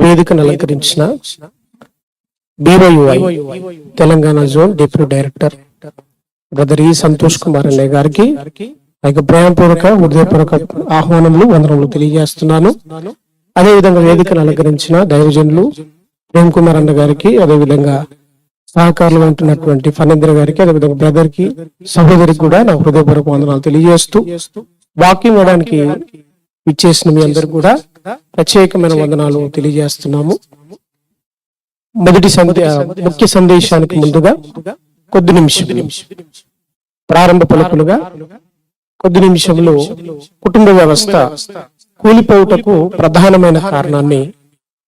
వేదికను అలంకరించిన BYUI Telangana zone deputy director brother ఈ సంతోష్ కుమార్ అన్నయ్య గారికి ప్రేమపూర్వక హృదయపూర్వక ఆహ్వానములు వందనములు తెలియజేస్తున్నాను. అదేవిధంగా వేదికను అలంకరించిన దైవజనులు ప్రేమ్ కుమార్ అన్న గారికి, అదేవిధంగా సహకారులు ఉంటున్నటువంటి ఫణేంద్ర గారికి, అదేవిధంగా బ్రదర్ కి సహోదరికి కూడా నా హృదయపూర్వక వందనాలు తెలియజేస్తూ వాక్యం ఇవ్వడానికి ఇచ్చేసిన మీ అందరికి కూడా ప్రత్యేకమైన వందనాలు తెలియజేస్తున్నాము. మొదటి ముఖ్య సందేశానికి ముందుగా కొద్ది నిమిషం ప్రారంభ పలుకులుగా కొద్ది నిమిషంలో కుటుంబ వ్యవస్థ కూలిపోవుటకు ప్రధానమైన కారణాన్ని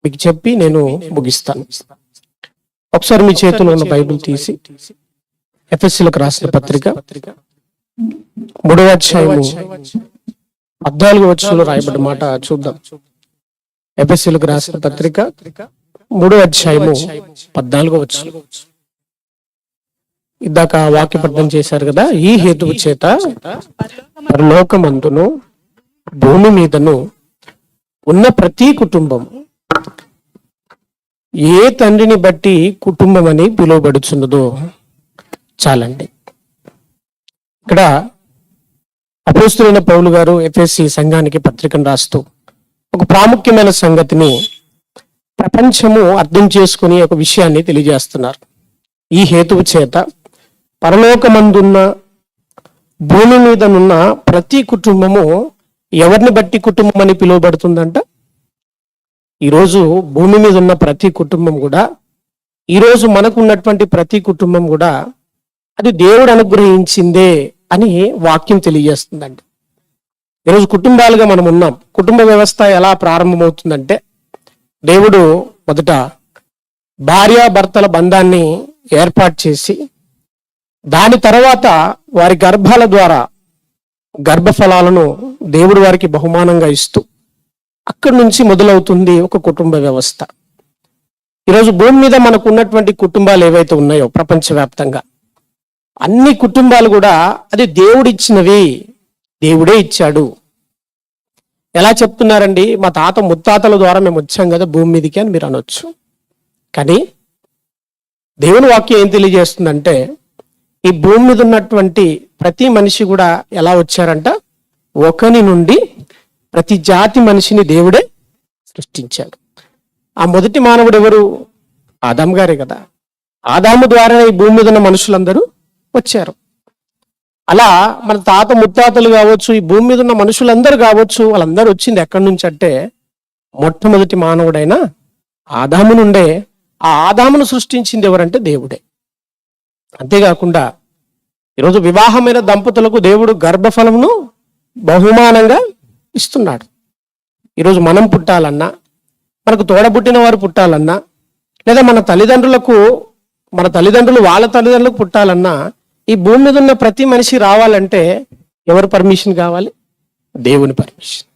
మీకు చెప్పి నేను ముగిస్తాను. ఒకసారి మీ చేతిలో ఉన్న బైబిల్ తీసి ఎఫెసీయులకు రాసిన పత్రిక 3వ అధ్యాయము 14వ వచనంలో రాయబడ్డ మాట చూద్దాం. ఎఫెసీయులకు రాసిన పత్రిక 3వ అధ్యాయము 14వ వచనం. ఇందాక వాక్యపఠనం చేశారు కదా. ఈ హేతువు చేత పరలోకమందును భూమి మీదను ఉన్న ప్రతి కుటుంబం ఏ తండ్రిని బట్టి కుటుంబం అని పిలువబడుచున్నదో చాలండి. ఇక్కడ అపోస్తలుడైన పౌలు గారు ఎఫెసీ సంఘానికి పత్రికను రాస్తూ ఒక ప్రాముఖ్యమైన సంగతిని ప్రపంచము అర్థం చేసుకుని ఒక విషయాన్ని తెలియజేస్తున్నారు. ఈ హేతువు చేత పరలోకమందున్న భూమి మీదనున్న ప్రతి కుటుంబము ఎవరిని బట్టి కుటుంబం అని పిలువబడుతుందంట? ఈరోజు భూమి మీద ఉన్న ప్రతి కుటుంబం కూడా, ఈరోజు మనకు ఉన్నటువంటి ప్రతి కుటుంబం కూడా అది దేవుడు అనుగ్రహించిందే అని వాక్యం తెలియజేస్తుందండి. ఈరోజు కుటుంబాలుగా మనం ఉన్నాం. కుటుంబ వ్యవస్థ ఎలా ప్రారంభమవుతుందంటే, దేవుడు మొదట భార్యాభర్తల బంధాన్ని ఏర్పాటు చేసి దాని తర్వాత వారి గర్భాల ద్వారా గర్భఫలాలను దేవుడు వారికి బహుమానంగా ఇస్తూ అక్కడి నుంచి మొదలవుతుంది ఒక కుటుంబ వ్యవస్థ. ఈరోజు భూమి మీద మనకు ఉన్నటువంటి కుటుంబాలు ఏవైతే ఉన్నాయో ప్రపంచవ్యాప్తంగా అన్ని కుటుంబాలు కూడా అది దేవుడిచ్చినవి, దేవుడే ఇచ్చాడు. ఎలా చెప్తున్నారండి? మా తాత ముత్తాతల ద్వారా మేము వచ్చాం కదా భూమి మీదకి అని మీరు అనొచ్చు. కానీ దేవుని వాక్యం ఏం తెలియజేస్తుందంటే, ఈ భూమి మీద ఉన్నటువంటి ప్రతి మనిషి కూడా ఎలా వచ్చారంట? ఒకని నుండి ప్రతి జాతి మనిషిని దేవుడే సృష్టించాడు. ఆ మొదటి మానవుడు ఎవరు? ఆదాము గారే కదా. ఆదాము ద్వారా ఈ భూమి మీద ఉన్న మనుషులందరూ వచ్చారు. అలా మన తాత ముత్తాతలు కావచ్చు, ఈ భూమి మీద ఉన్న మనుషులందరూ కావచ్చు, వాళ్ళందరూ వచ్చింది ఎక్కడి నుంచి అంటే మొట్టమొదటి మానవుడైన ఆదాము నుండే. ఆ ఆదామును సృష్టించింది ఎవరంటే దేవుడే. అంతేకాకుండా ఈరోజు వివాహమైన దంపతులకు దేవుడు గర్భఫలమును బహుమానంగా ఇస్తున్నాడు. ఈరోజు మనం పుట్టాలన్నా, మనకు తోడబుట్టిన వారు పుట్టాలన్నా, లేదా మన తల్లిదండ్రులు వాళ్ళ తల్లిదండ్రులకు పుట్టాలన్నా, ఈ భూమి మీద ఉన్న ప్రతి మనిషి రావాలంటే ఎవరు పర్మిషన్ కావాలి? దేవుని పర్మిషన్.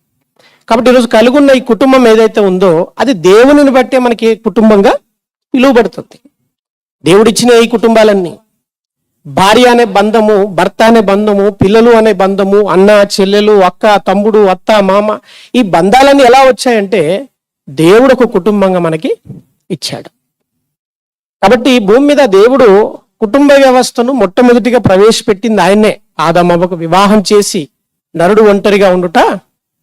కాబట్టి ఈరోజు కలిగి ఉన్న ఈ కుటుంబం ఏదైతే ఉందో అది దేవుని బట్టే మనకి కుటుంబంగా పిలువబడుతుంది. దేవుడిచ్చిన ఈ కుటుంబాలన్నీ, భార్య అనే బంధము, భర్త అనే బంధము, పిల్లలు అనే బంధము, అన్న చెల్లెలు, అక్క తమ్ముడు, అత్త మామ, ఈ బంధాలన్నీ ఎలా వచ్చాయంటే దేవుడు ఒక కుటుంబంగా మనకి ఇచ్చాడు. కాబట్టి భూమి మీద దేవుడు కుటుంబ వ్యవస్థను మొట్టమొదటిగా ప్రవేశపెట్టింది ఆయన్నే. ఆదామవ్వకు వివాహం చేసి నరుడు ఒంటరిగా ఉండుట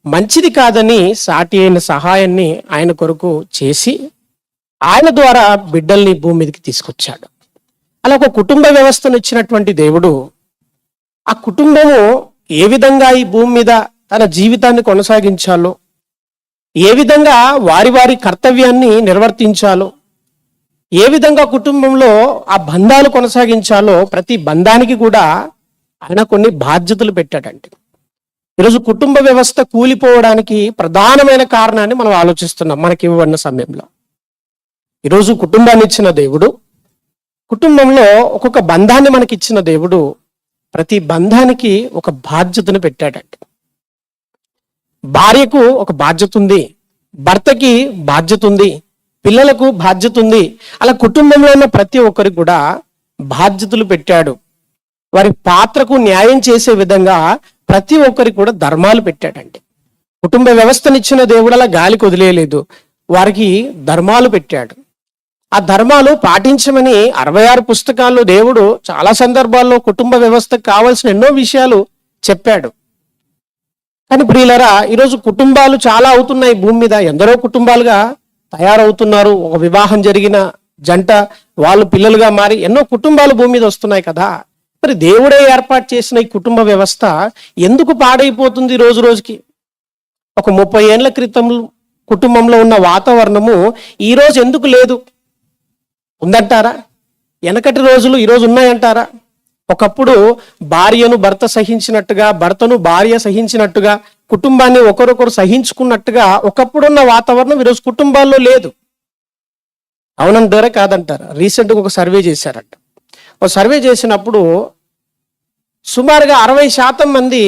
మంచిది కాదని సాటి అయిన సహాయాన్ని ఆయన కొరకు చేసి ఆయన ద్వారా బిడ్డల్ని భూమి మీదకి తీసుకొచ్చాడు. అలా ఒక కుటుంబ వ్యవస్థను ఇచ్చినటువంటి దేవుడు ఆ కుటుంబము ఏ విధంగా ఈ భూమి మీద తన జీవితాన్ని కొనసాగించాలో, ఏ విధంగా వారి వారి కర్తవ్యాన్ని నిర్వర్తించాలో, ఏ విధంగా కుటుంబంలో ఆ బంధాలు కొనసాగించాలో ప్రతి బంధానికి కూడా ఆయన కొన్ని బాధ్యతలు పెట్టాడండి. ఈరోజు కుటుంబ వ్యవస్థ కూలిపోవడానికి ప్రధానమైన కారణాన్ని మనం ఆలోచిస్తున్నాం మనకి ఇవ్వబడిన సమయంలో. ఈరోజు కుటుంబాన్ని ఇచ్చిన దేవుడు, కుటుంబంలో ఒక్కొక్క బంధాన్ని మనకి ఇచ్చిన దేవుడు ప్రతి బంధానికి ఒక బాధ్యతను పెట్టాడండి. భార్యకు ఒక బాధ్యత ఉంది, భర్తకి బాధ్యత ఉంది, పిల్లలకు బాధ్యత ఉంది. అలా కుటుంబంలో ఉన్న ప్రతి ఒక్కరికి కూడా బాధ్యతలు పెట్టాడు. వారి పాత్రకు న్యాయం చేసే విధంగా ప్రతి ఒక్కరికి కూడా ధర్మాలు పెట్టాడండి. కుటుంబ వ్యవస్థనిచ్చిన దేవుడు అలా గాలికి వదిలేయలేదు. వారికి ధర్మాలు పెట్టాడు. ఆ ధర్మాలు పాటించమని 66 పుస్తకాల్లో దేవుడు చాలా సందర్భాల్లో కుటుంబ వ్యవస్థకు కావాల్సిన ఎన్నో విషయాలు చెప్పాడు. కానీ ప్రియులరా, ఈరోజు కుటుంబాలు చాలా అవుతున్నాయి భూమి మీద. ఎందరో కుటుంబాలుగా తయారవుతున్నారు. ఒక వివాహం జరిగిన జంట వాళ్ళు పిల్లలుగా మారి ఎన్నో కుటుంబాలు భూమి మీద వస్తున్నాయి కదా. మరి దేవుడే ఏర్పాటు చేసిన ఈ కుటుంబ వ్యవస్థ ఎందుకు పాడైపోతుంది రోజు రోజుకి? ఒక 30 ఏళ్ల క్రితం కుటుంబంలో ఉన్న వాతావరణము ఈ రోజు ఎందుకు లేదు? ఉందంటారా? వెనకటి రోజులు ఈరోజు ఉన్నాయంటారా? ఒకప్పుడు భార్యను భర్త సహించినట్టుగా, భర్తను భార్య సహించినట్టుగా, కుటుంబాన్ని ఒకరొకరు సహించుకున్నట్టుగా ఒకప్పుడున్న వాతావరణం ఈరోజు కుటుంబాల్లో లేదు. అవునంటారా కాదంటారా? రీసెంట్గా ఒక సర్వే చేశారట. ఒక సర్వే చేసినప్పుడు సుమారుగా 60% మంది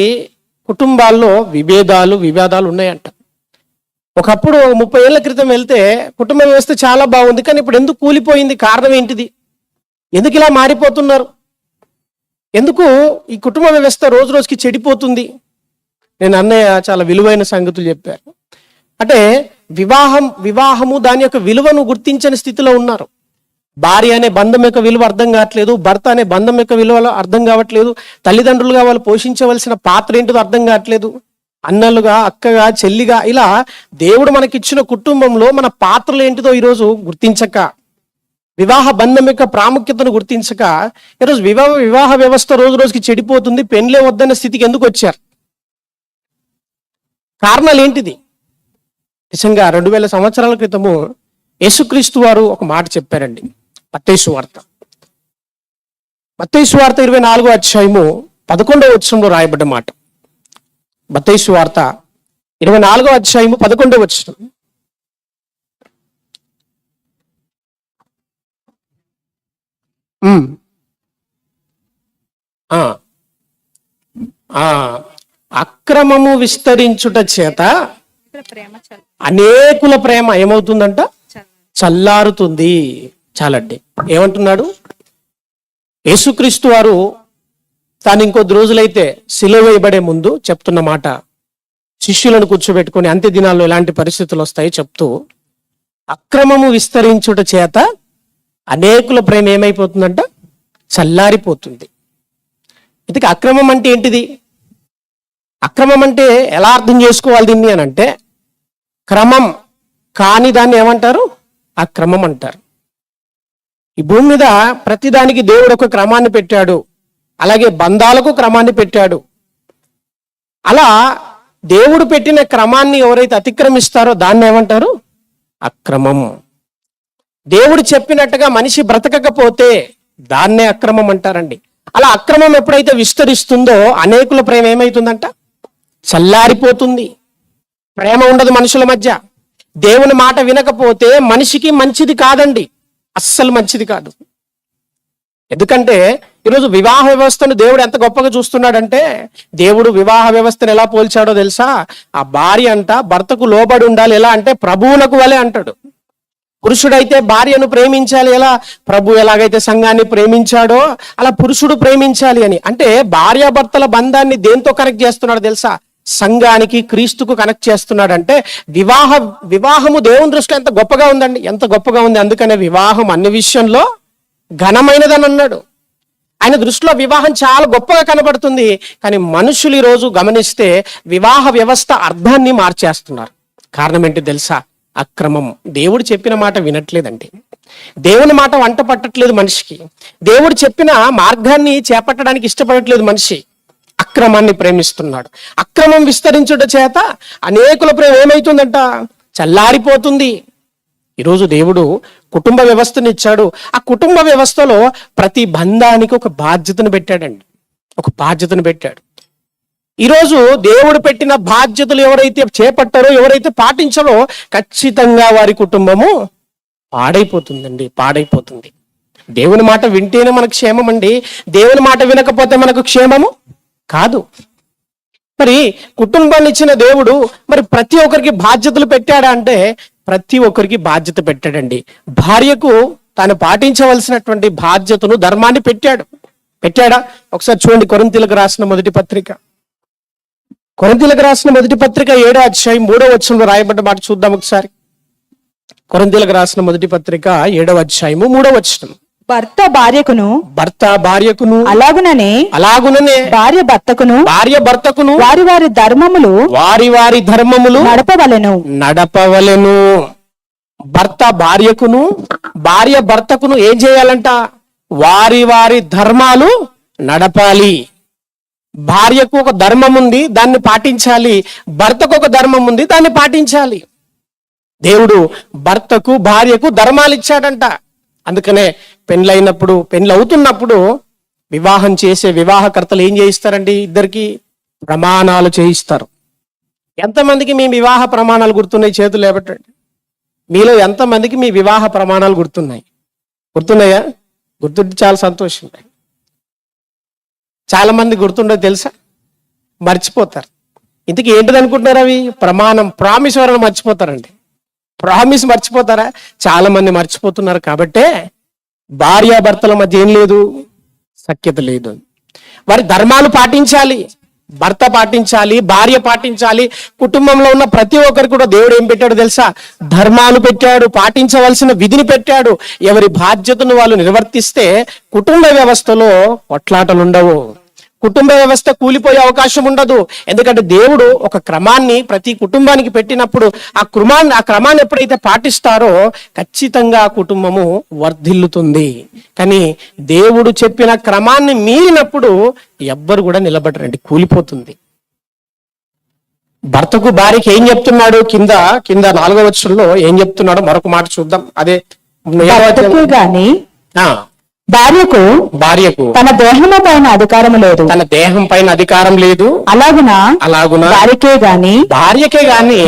కుటుంబాల్లో విభేదాలు ఉన్నాయంట. ఒకప్పుడు 30 ఏళ్ల క్రితం వెళ్తే కుటుంబ వ్యవస్థ చాలా బాగుంది, కానీ ఇప్పుడు ఎందుకు కూలిపోయింది? కారణం ఏంటిది? ఎందుకు ఇలా మారిపోతున్నారు? ఎందుకు ఈ కుటుంబ వ్యవస్థ రోజు రోజుకి చెడిపోతుంది? నేను అన్నయ్య చాలా విలువైన సంగతులు చెప్పారు. అంటే వివాహము దాని యొక్క విలువను గుర్తించని స్థితిలో ఉన్నారు. భార్య అనే బంధం యొక్క విలువ అర్థం కావట్లేదు, భర్త అనే బంధం యొక్క విలువ అర్థం కావట్లేదు, తల్లిదండ్రులుగా వాళ్ళు పోషించవలసిన పాత్ర ఏంటిదో అర్థం కావట్లేదు, అన్నలుగా, అక్కగా, చెల్లిగా, ఇలా దేవుడు మనకిచ్చిన కుటుంబంలో మన పాత్రలు ఏంటిదో ఈరోజు గుర్తించక, వివాహ బంధం యొక్క ప్రాముఖ్యతను గుర్తించక ఈరోజు వివాహ వ్యవస్థ రోజు రోజుకి చెడిపోతుంది. పెళ్ళే వద్దన్న స్థితికి ఎందుకు వచ్చారు? కారణాలు ఏంటిది? నిజంగా 2000 సంవత్సరాల క్రితము యేసుక్రీస్తు వారు ఒక మాట చెప్పారండి. మత్తయి సువార్త 24వ అధ్యాయము 11వ వచనంలో రాయబడ్డ మాట. మత్తయి సువార్త 24వ అధ్యాయము 11వ వచనం. అక్రమము విస్తరించుట చేత అనేకుల ప్రేమ ఏమవుతుందంట? చల్లారుతుంది. చాలండి. ఏమంటున్నాడు? యేసుక్రీస్తు వారు తాను ఇంకొద్ది రోజులైతే సిలువ వేయబడే ముందు చెప్తున్న మాట, శిష్యులను కూర్చోబెట్టుకొని అంత్య దినాల్లో ఎలాంటి పరిస్థితులు వస్తాయో చెప్తూ, అక్రమము విస్తరించుట చేత అనేకుల ప్రేమ ఏమైపోతుందంట? చల్లారిపోతుంది. ఇంతకీ అక్రమం అంటే ఏంటిది? అక్రమం అంటే ఎలా అర్థం చేసుకోవాలి దీన్ని అని అంటే, క్రమం కాని దాన్ని ఏమంటారు? అక్రమం అంటారు. ఈ భూమి మీద ప్రతిదానికి దేవుడు ఒక క్రమాన్ని పెట్టాడు, అలాగే బంధాలకు క్రమాన్ని పెట్టాడు. అలా దేవుడు పెట్టిన క్రమాన్ని ఎవరైతే అతిక్రమిస్తారో దాన్ని ఏమంటారు? అక్రమం. దేవుడు చెప్పినట్టుగా మనిషి బ్రతకకపోతే దాన్నే అక్రమం అంటారండి. అలా అక్రమం ఎప్పుడైతే విస్తరిస్తుందో అనేకుల ప్రేమ ఏమైతుందంట? చల్లారిపోతుంది. ప్రేమ ఉండదు మనుషుల మధ్య. దేవుని మాట వినకపోతే మనిషికి మంచిది కాదండి, అస్సలు మంచిది కాదు. ఎందుకంటే ఈరోజు వివాహ వ్యవస్థను దేవుడు ఎంత గొప్పగా చూస్తున్నాడంటే, దేవుడు వివాహ వ్యవస్థను ఎలా పోల్చాడో తెలుసా? ఆ భార్య అంట భర్తకు లోబడి ఉండాలి. ఎలా అంటే ప్రభువునకు వలె అంటాడు. పురుషుడైతే భార్యను ప్రేమించాలి. ఎలా? ప్రభు ఎలాగైతే సంఘాన్ని ప్రేమించాడో అలా పురుషుడు ప్రేమించాలి అని. అంటే భార్యాభర్తల బంధాన్ని దేంతో కనెక్ట్ చేస్తున్నాడు తెలుసా? సంఘానికి, క్రీస్తుకు కనెక్ట్ చేస్తున్నాడంటే వివాహము దేవుని దృష్టిలో ఎంత గొప్పగా ఉందండి, ఎంత గొప్పగా ఉంది. అందుకనే వివాహం అన్ని విషయంలో ఘనమైనదని అన్నాడు. ఆయన దృష్టిలో వివాహం చాలా గొప్పగా కనబడుతుంది. కానీ మనుషులు ఈ రోజు గమనిస్తే వివాహ వ్యవస్థ అర్థాన్ని మార్చేస్తున్నారు. కారణం ఏంటి తెలుసా? అక్రమం. దేవుడు చెప్పిన మాట వినట్లేదండి. దేవుని మాట వంట పట్టట్లేదు మనిషికి. దేవుడు చెప్పిన మార్గాన్ని చేపట్టడానికి ఇష్టపడట్లేదు మనిషి. అక్రమాన్ని ప్రేమిస్తున్నాడు. అక్రమం విస్తరించుట చేత అనేకుల ప్రేమ ఏమైతుందంట? చల్లారిపోతుంది. ఈరోజు దేవుడు కుటుంబ వ్యవస్థను ఇచ్చాడు. ఆ కుటుంబ వ్యవస్థలో ప్రతి బంధానికి ఒక బాధ్యతను పెట్టాడండి, ఒక బాధ్యతను పెట్టాడు. ఈరోజు దేవుడు పెట్టిన బాధ్యతలు ఎవరైతే చేపట్టారో, ఎవరైతే పాటించారో ఖచ్చితంగా వారి కుటుంబము పాడైపోతుందండి, పాడైపోతుంది. దేవుని మాట వింటేనే మనకు క్షేమం అండి. దేవుని మాట వినకపోతే మనకు క్షేమము కాదు. మరి కుటుంబాన్ని ఇచ్చిన దేవుడు మరి ప్రతి ఒక్కరికి బాధ్యతలు పెట్టాడా అంటే ప్రతి ఒక్కరికి బాధ్యత పెట్టాడండి. భార్యకు తాను పాటించవలసినటువంటి బాధ్యతను, ధర్మాన్ని పెట్టాడా? ఒకసారి చూడండి, కొరింథీయులకు రాసిన మొదటి పత్రిక 7వ అధ్యాయం 3వ వచనంలో రాయబడ్డ మాట చూద్దాం ఒకసారి. కొరింథీయులకు రాసిన మొదటి పత్రిక 7వ అధ్యాయము 3వ వచనం. భర్త భార్యకును భర్త భార్యకును అలాగుననే భార్య భర్తకును వారి వారి ధర్మములు నడపవలెను. భర్త భార్యకును భార్య భర్తకును ఏం చేయాలంట? వారి వారి ధర్మాలు నడపాలి. భార్యకు ఒక ధర్మం ఉంది, దాన్ని పాటించాలి. భర్తకు ఒక ధర్మం ఉంది, దాన్ని పాటించాలి. దేవుడు భర్తకు భార్యకు ధర్మాలు ఇచ్చాడంట. అందుకనే పెళ్ళవుతున్నప్పుడు వివాహం చేసే వివాహకర్తలు ఏం చేయిస్తారండి? ఇద్దరికి ప్రమాణాలు చేయిస్తారు. ఎంతమందికి మీ వివాహ ప్రమాణాలు గుర్తున్నాయి? చేతులు లేబట్టండి. మీలో ఎంతమందికి మీ వివాహ ప్రమాణాలు గుర్తున్నాయా? గుర్తుంటే చాలా సంతోషం. చాలా మంది గుర్తుండదు తెలుసా? మర్చిపోతారు. ఇంతకీ ఏంటిది అనుకుంటున్నారు? అవి ప్రమాణం, ప్రామిస్ ఎవరైనా మర్చిపోతారండి? ప్రామిస్ మర్చిపోతారా? చాలా మంది మర్చిపోతున్నారు. కాబట్టే భార్యాభర్తల మధ్య ఏం లేదు, సఖ్యత లేదు. వారి ధర్మాలు పాటించాలి. భర్త పాటించాలి, భార్య పాటించాలి. కుటుంబంలో ఉన్న ప్రతి ఒక్కరు కూడా దేవుడు ఏం పెట్టాడు తెలుసా? ధర్మాలు పెట్టాడు, పాటించవలసిన విధిని పెట్టాడు. ఎవరి బాధ్యతను వాళ్ళు నిర్వర్తిస్తే కుటుంబ వ్యవస్థలో కొట్లాటలు ఉండవు, కుటుంబ వ్యవస్థ కూలిపోయే అవకాశం ఉండదు. ఎందుకంటే దేవుడు ఒక క్రమాన్ని ప్రతి కుటుంబానికి పెట్టినప్పుడు ఆ క్రమాన్ని ఎప్పుడైతే పాటిస్తారో ఖచ్చితంగా ఆ కుటుంబము వర్ధిల్లుతుంది. కానీ దేవుడు చెప్పిన క్రమాన్ని మీరినప్పుడు ఎవ్వరు కూడా నిలబడరండి, కూలిపోతుంది. భర్తకు భార్యకి ఏం చెప్తున్నాడు? కింద 4వ వచనంలో ఏం చెప్తున్నాడో మరొక మాట చూద్దాం. అదే భార్యకు తన దేహం పైన అధికారం లేదు, అలాగున భార్యకే గాని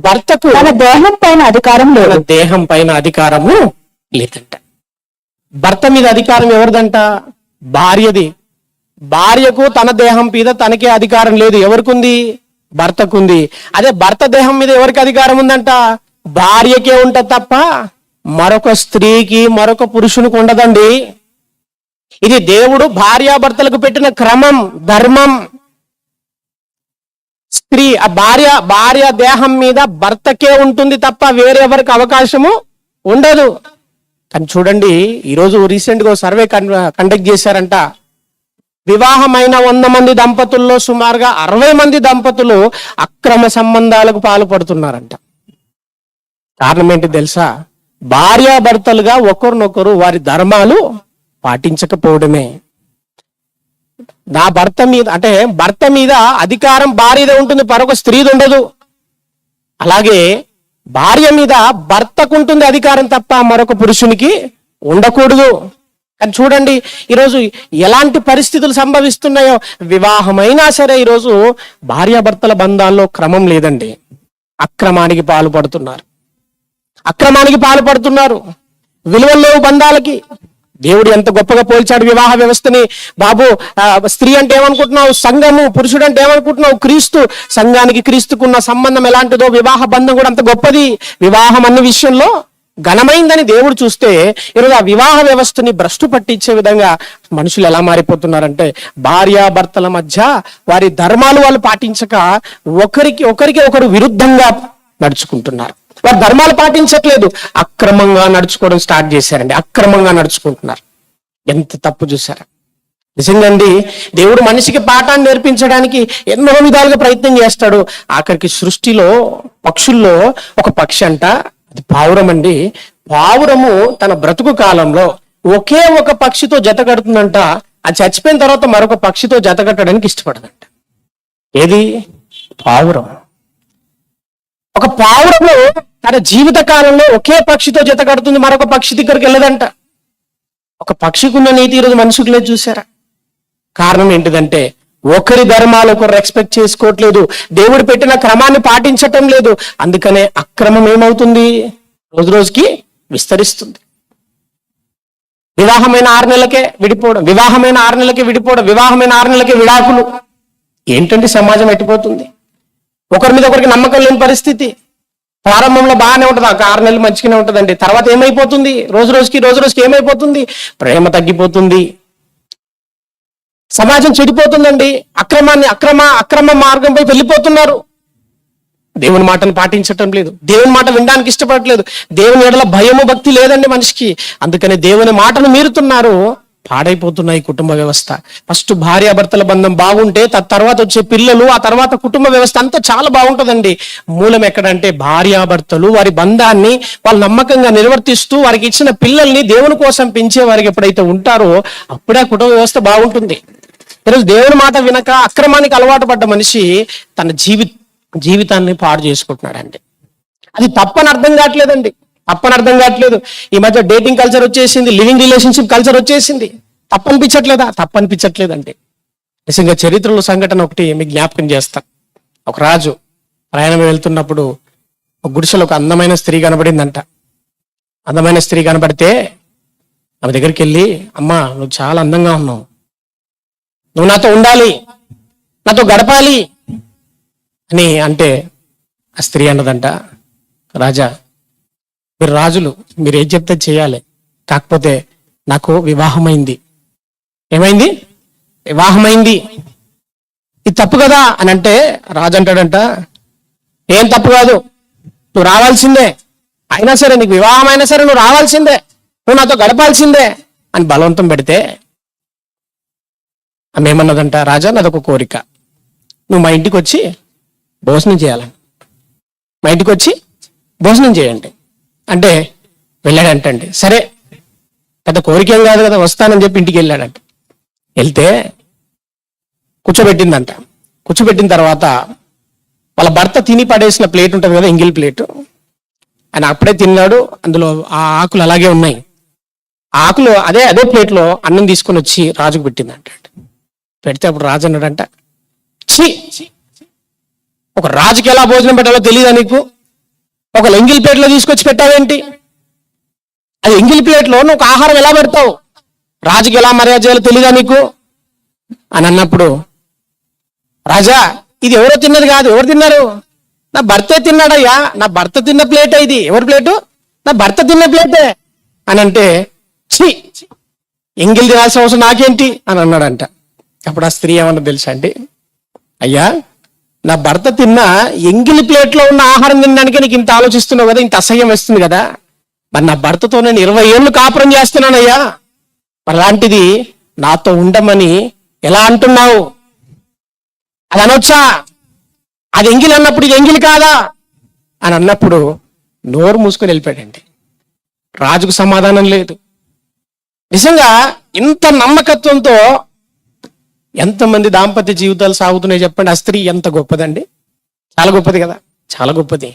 భర్తకు తన దేహం పైన అధికారము లేదంట. భర్త మీద అధికారం ఎవరిదంట? భార్యది. భార్యకు తన దేహం మీద తనకే అధికారం లేదు. ఎవరికుంది? భర్తకుంది. అదే భర్త దేహం మీద ఎవరికి అధికారం ఉందంట? భార్యకే ఉంటది తప్ప మరొక స్త్రీకి, మరొక పురుషునికి ఉండదండి. ఇది దేవుడు భార్యాభర్తలకు పెట్టిన క్రమం, ధర్మం. స్త్రీ భార్య దేహం మీద భర్తకే ఉంటుంది తప్ప వేరెవరికి అవకాశము ఉండదు. కానీ చూడండి, ఈరోజు రీసెంట్ గా సర్వే కండక్ట్ చేశారంట. వివాహమైన 100 మంది దంపతుల్లో సుమారుగా 60 మంది దంపతులు అక్రమ సంబంధాలకు పాల్పడుతున్నారంట. కారణం ఏంటి తెలుసా? భార్యాభర్తలుగా ఒకరినొకరు వారి ధర్మాలు పాటించకపోవడమే. భర్త మీద అధికారం భార్యదే ఉంటుంది, మరొక స్త్రీది ఉండదు. అలాగే భార్య మీద భర్తకుంటుంది అధికారం తప్ప మరొక పురుషునికి ఉండకూడదు. కానీ చూడండి ఈరోజు ఎలాంటి పరిస్థితులు సంభవిస్తున్నాయో. వివాహమైనా సరే ఈరోజు భార్యాభర్తల బంధాల్లో క్రమం లేదండి. అక్రమానికి పాల్పడుతున్నారు. విలువలు లేవు బంధాలకి. దేవుడు ఎంత గొప్పగా పోల్చాడు వివాహ వ్యవస్థని. బాబు, స్త్రీ అంటే ఏమనుకుంటున్నావు? సంఘము. పురుషుడు అంటే ఏమనుకుంటున్నావు? క్రీస్తు. సంఘానికి క్రీస్తుకున్న సంబంధం ఎలాంటిదో వివాహ బంధం కూడా అంత గొప్పది. వివాహం అన్ని విషయంలో ఘనమైందని దేవుడు చూస్తే ఈరోజు ఆ వివాహ వ్యవస్థని భ్రష్టు పట్టించే విధంగా మనుషులు ఎలా మారిపోతున్నారంటే, భార్యాభర్తల మధ్య వారి ధర్మాలు వాళ్ళు పాటించక ఒకరికి ఒకరు విరుద్ధంగా నడుచుకుంటున్నారు. వారు ధర్మాలు పాటించట్లేదు, అక్రమంగా నడుచుకోవడం స్టార్ట్ చేశారండి. అక్రమంగా నడుచుకుంటున్నారు. ఎంత తప్పు చూసారా? నిజంగా అండి, దేవుడు మనిషికి పాఠాన్ని నేర్పించడానికి ఎన్నో విధాలుగా ప్రయత్నం చేస్తాడు. ఆఖరికి సృష్టిలో పక్షుల్లో ఒక పక్షి అంట, అది పావురం అండి. పావురము తన బ్రతుకు కాలంలో ఒకే ఒక పక్షితో జత కడుతుందంట. అది చచ్చిపోయిన తర్వాత మరొక పక్షితో జత కట్టడానికి ఇష్టపడదంట. ఏది? పావురం. ఒక పావురము తన జీవిత కాలంలో ఒకే పక్షితో జత కడుతుంది, మరొక పక్షి దగ్గరికి వెళ్ళదంట. ఒక పక్షికి ఉన్న నీతి ఈరోజు మనుషుకు లేదు. చూసారా? కారణం ఏంటిదంటే, ఒకరి ధర్మాలు ఒకరు రెస్పెక్ట్ చేసుకోవట్లేదు, దేవుడు పెట్టిన క్రమాన్ని పాటించటం లేదు. అందుకనే అక్రమం ఏమవుతుంది? రోజు రోజుకి విస్తరిస్తుంది. వివాహమైన 6 నెలలకే విడిపోవడం, వివాహమైన 6 నెలలకే విడాకులు. ఏంటంటే సమాజం ఎట్టిపోతుంది? ఒకరి మీద ఒకరికి నమ్మకం లేని పరిస్థితి. ప్రారంభంలో బాగానే ఉంటుంది, 6 నెలలు మంచిగానే ఉంటుందండి. తర్వాత ఏమైపోతుంది? రోజు రోజుకి ఏమైపోతుంది? ప్రేమ తగ్గిపోతుంది, సమాజం చెడిపోతుందండి. అక్రమ మార్గంపై వెళ్ళిపోతున్నారు. దేవుని మాటను పాటించటం లేదు, దేవుని మాట వినడానికి ఇష్టపడట్లేదు, దేవుని ఎడల భయము భక్తి లేదండి మనిషికి. అందుకని దేవుని మాటను మీరుతున్నారు, పాడైపోతున్నాయి కుటుంబ వ్యవస్థ. ఫస్ట్ భార్యాభర్తల బంధం బాగుంటే తర్వాత వచ్చే పిల్లలు, ఆ తర్వాత కుటుంబ వ్యవస్థ అంతా చాలా బాగుంటుందండి. మూలం ఎక్కడంటే భార్యాభర్తలు వారి బంధాన్ని వాళ్ళు నమ్మకంగా నిర్వర్తిస్తూ వారికి ఇచ్చిన పిల్లల్ని దేవుని కోసం పెంచే వారికి ఎప్పుడైతే ఉంటారో అప్పుడే ఆ కుటుంబ వ్యవస్థ బాగుంటుంది. ఈరోజు దేవుని మాట వినక అక్రమానికి అలవాటు పడ్డ మనిషి తన జీవితాన్ని పాడు చేసుకుంటున్నాడండి. అది తప్పని అర్థం కావట్లేదండి, తప్పని అర్థం కావట్లేదు. ఈ మధ్య డేటింగ్ కల్చర్ వచ్చేసింది, లివింగ్ రిలేషన్షిప్ కల్చర్ వచ్చేసింది. తప్పనిపించట్లేదా? తప్పనిపించట్లేదండి. నిజంగా చరిత్రలో సంఘటన ఒకటి మీకు జ్ఞాపకం చేస్తా. ఒక రాజు ప్రయాణం వెళ్తున్నప్పుడు ఒక గుడిసెలో ఒక అందమైన స్త్రీ కనబడిందంట. అందమైన స్త్రీ కనబడితే ఆమె దగ్గరికి వెళ్ళి, అమ్మా నువ్వు చాలా అందంగా ఉన్నావు, నువ్వు నాతో ఉండాలి, నాతో గడపాలి అని అంటే ఆ స్త్రీ అన్నదంట, రాజా మీరు రాజులు, మీరు ఏం చెప్తే చేయాలి, కాకపోతే నాకు వివాహమైంది. ఏమైంది? వివాహమైంది. ఇది తప్పు కదా అని అంటే రాజు అంటాడంట, ఏం తప్పు కాదు, నువ్వు రావాల్సిందే, అయినా సరే నీకు వివాహం అయినా సరే నువ్వు రావాల్సిందే, నువ్వు నాతో గడపాల్సిందే అని బలవంతం పెడితే ఆమె ఏమన్నదంట, రాజా నాదొక కోరిక, నువ్వు మా ఇంటికి వచ్చి భోజనం చేయాలని, మా ఇంటికి వచ్చి భోజనం చేయండి అంటే వెళ్ళాడంటండి. సరే పెద్ద కోరికేం కాదు కదా, వస్తానని చెప్పి ఇంటికి వెళ్ళాడంట. వెళ్తే కూర్చోబెట్టిందంట. కూర్చోబెట్టిన తర్వాత వాళ్ళ భర్త తిని పడేసిన ప్లేట్ ఉంటుంది కదా, ఎంగిల్ ప్లేట్, ఆయన అప్పుడే తిన్నాడు, అందులో ఆ ఆకులు అలాగే ఉన్నాయి. ఆ ఆకులు అదే ప్లేట్లో అన్నం తీసుకొని వచ్చి రాజుకు పెట్టిందంట. పెడితే అప్పుడు రాజు అన్నాడంట, ఛీ, ఒక రాజుకి ఎలా భోజనం పెట్టాలో తెలియదా నీకు? ఒక ఎంగిల్ ప్లేట్లో తీసుకొచ్చి పెట్టావేంటి? అది ఎంగిల్ ప్లేట్లో నువ్వు ఆహారం ఎలా పెడతావు? రాజుకి ఎలా మర్యాద చేయాలో తెలియదా నీకు అని అన్నప్పుడు, రాజా ఇది ఎవరో తిన్నది కాదు, ఎవరు తిన్నారు? నా భర్తే తిన్నాడయ్యా, నా భర్త తిన్న ప్లేటే ఇది. ఎవరి ప్లేటు? నా భర్త తిన్న ప్లేటే అని అంటే, ఛీ, ఎంగిల్ తినాల్సిన అవసరం నాకేంటి అని అన్నాడంట. అప్పుడు ఆ స్త్రీ ఏమన్నా తెలుసా అండి, అయ్యా నా భర్త తిన్న ఎంగిలి ప్లేట్లో ఉన్న ఆహారం తినడానికి నీకు ఇంత ఆలోచిస్తున్నావు కదా, ఇంత అసహ్యం వేస్తుంది కదా, మరి నా భర్తతో నేను 20 ఏళ్ళు కాపురం చేస్తున్నానయ్యా, మరి అలాంటిది నాతో ఉండమని ఎలా అంటున్నావు? అది అనొచ్చా? అది ఎంగిలి అన్నప్పుడు ఇది ఎంగిలి కాదా అని అన్నప్పుడు నోరు మూసుకొని వెళ్ళిపోయాడండి. రాజుకు సమాధానం లేదు. నిజంగా ఇంత నమ్మకత్వంతో ఎంతమంది దాంపత్య జీవితాలు సాగుతున్నాయి చెప్పండి. ఆ స్త్రీ ఎంత గొప్పదండి, చాలా గొప్పది కదా, చాలా గొప్పది.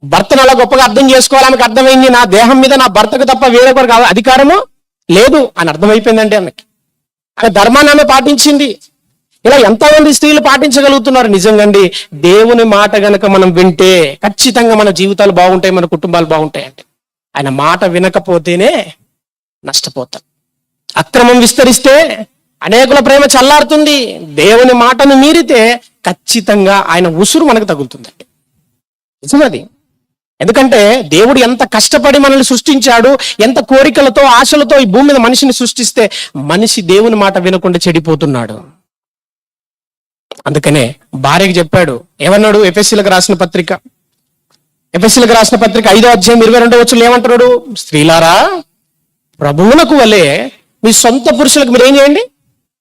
భర్తను అలా గొప్పగా అర్థం చేసుకోవాలి. ఆమెకు అర్థమైంది, నా దేహం మీద నా భర్తకు తప్ప వేరొకరికి అధికారము లేదు అని అర్థమైపోయిందండి ఆమెకి. ఆమె ధర్మాన్ని ఆమె పాటించింది. ఇలా ఎంతమంది స్త్రీలు పాటించగలుగుతున్నారు? నిజంగా అండి, దేవుని మాట గనక మనం వింటే ఖచ్చితంగా మన జీవితాలు బాగుంటాయి, మన కుటుంబాలు బాగుంటాయండి. ఆయన మాట వినకపోతేనే నష్టపోతాం. అక్రమం విస్తరిస్తే అనేకుల ప్రేమ చల్లారుతుంది. దేవుని మాటను మీరితే ఖచ్చితంగా ఆయన ఉసురు మనకు తగులుతుందండి. నిజమది. ఎందుకంటే దేవుడు ఎంత కష్టపడి మనల్ని సృష్టించాడు, ఎంత కోరికలతో ఆశలతో ఈ భూమి మీద మనిషిని సృష్టిస్తే మనిషి దేవుని మాట వినకుండా చెడిపోతున్నాడు. అందుకనే భార్యకి చెప్పాడు, ఏమన్నాడు? ఎఫెసీలకు రాసిన పత్రిక 5వ అధ్యాయం 22వ వచనంలో ఏమంటున్నాడు? స్త్రీలారా ప్రభువునకు వలె మీ సొంత పురుషులకు మీరు ఏం చేయండి?